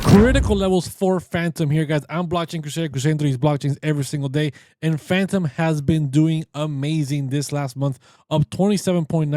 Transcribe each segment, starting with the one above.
Critical levels for Phantom here, guys. I'm Blockchain Crusader, crusading through these blockchains every single day, and Phantom has been doing amazing this last month, up 27.9%,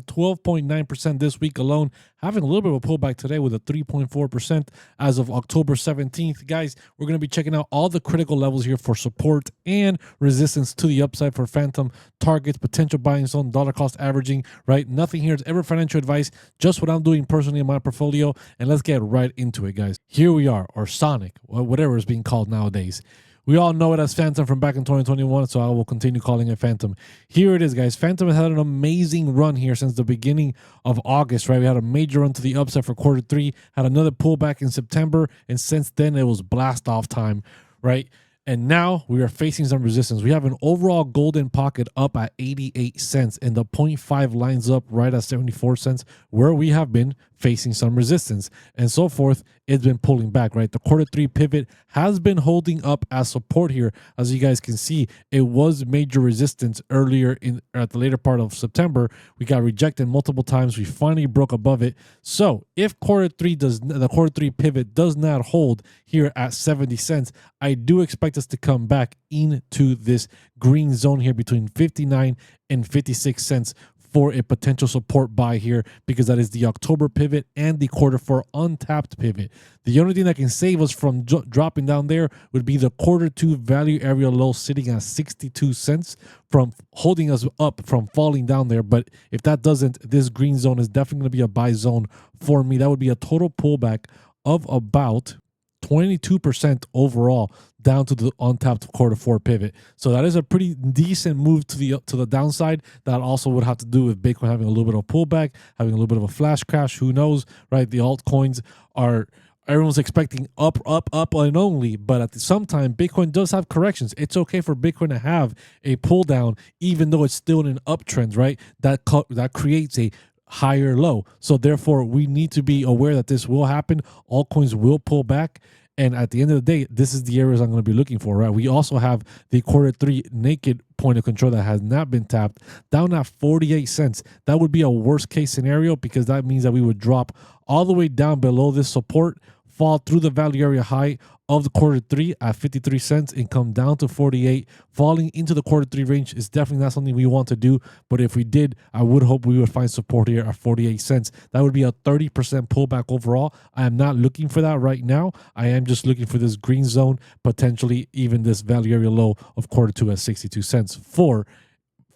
12.9% this week alone, having a little bit of a pullback today with a 3.4% as of October 17th. Guys, we're going to be checking out all the critical levels here for support and resistance to the upside for Phantom, targets, potential buying zone, dollar cost averaging, right? Nothing here is ever financial advice, just what I'm doing personally in my portfolio, and let's get right into it, guys. Here we are, or Sonic, or whatever it's being called nowadays. We all know it as Phantom from back in 2021, so I will continue calling it Phantom. Here it is, guys. Phantom has had an amazing run here since the beginning of August, right? We had a major run to the upside for quarter three, had another pullback in September, and since then it was blast off time, right? And now we are facing some resistance. We have an overall golden pocket up at 88 cents, and the 0.5 lines up right at 74 cents, where we have been facing some resistance and so forth. It's been pulling back, right? The quarter three pivot has been holding up as support here. As you guys can see, it was major resistance earlier at the later part of September. We got rejected multiple times. We finally broke above it. So if the quarter three pivot does not hold here at 70 cents, I do expect us to come back into this green zone here between 59 and 56 cents for a potential support buy here, because that is the October pivot and the quarter four untapped pivot. The only thing that can save us from dropping down there would be the quarter two value area low sitting at 62 cents from holding us up from falling down there. But if that doesn't, this green zone is definitely going to be a buy zone for me. That would be a total pullback of about 22% overall down to the untapped quarter four pivot. So that is a pretty decent move to the downside. That also would have to do with Bitcoin having a little bit of a pullback, having a little bit of a flash crash. Who knows, right? The altcoins are, everyone's expecting up and only, but at some time Bitcoin does have corrections. It's okay for Bitcoin to have a pull down even though it's still in an uptrend, right? That creates a higher low. So therefore we need to be aware that this will happen. Altcoins will pull back, and at the end of the day, this is the areas I'm going to be looking for, right? We also have the quarter three naked point of control that has not been tapped, down at 48 cents. That would be a worst case scenario, because that means that we would drop all the way down below this support, fall through the value area high of the quarter three at 53 cents and come down to 48. Falling into the quarter three range is definitely not something we want to do. But if we did, I would hope we would find support here at 48 cents. That would be a 30% pullback overall. I am not looking for that right now. I am just looking for this green zone, potentially even this value area low of quarter two at 62 cents for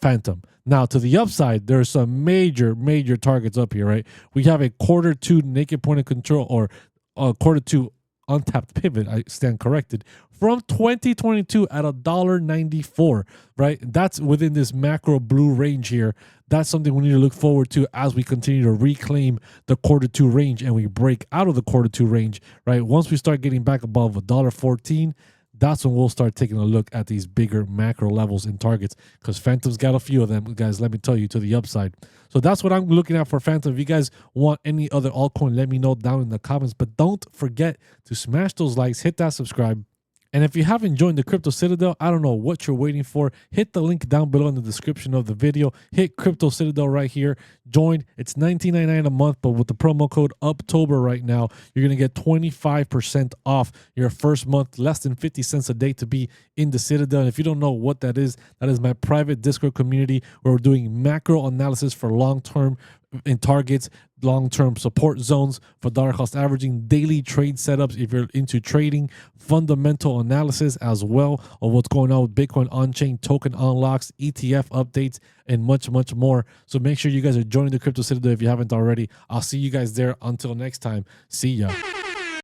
Phantom. Now to the upside, there are some major targets up here, right? We have a quarter two naked point of control, or quarter two untapped pivot, I stand corrected, from 2022 at $1.94, right? That's within this macro blue range here. That's something we need to look forward to as we continue to reclaim the quarter two range and we break out of the quarter two range, right? Once we start getting back above $1.14, that's when we'll start taking a look at these bigger macro levels and targets, because Phantom's got a few of them, guys, let me tell you, to the upside. So that's what I'm looking at for Phantom. If you guys want any other altcoin, let me know down in the comments. But don't forget to smash those likes, hit that subscribe. And if you haven't joined the Crypto Citadel, I don't know what you're waiting for. Hit the link down below in the description of the video. Hit Crypto Citadel right here. Join. It's $19.99 a month, but with the promo code Uptober right now, you're going to get 25% off your first month, less than 50 cents a day to be in the Citadel. And if you don't know what that is my private Discord community where we're doing macro analysis for long-term in targets, long-term support zones for dollar cost averaging, daily trade setups if you're into trading, fundamental analysis as well of what's going on with Bitcoin on-chain, token unlocks, ETF updates, and much more. So make sure you guys are joining the Crypto Citadel if you haven't already. I'll see you guys there. Until next time, see ya.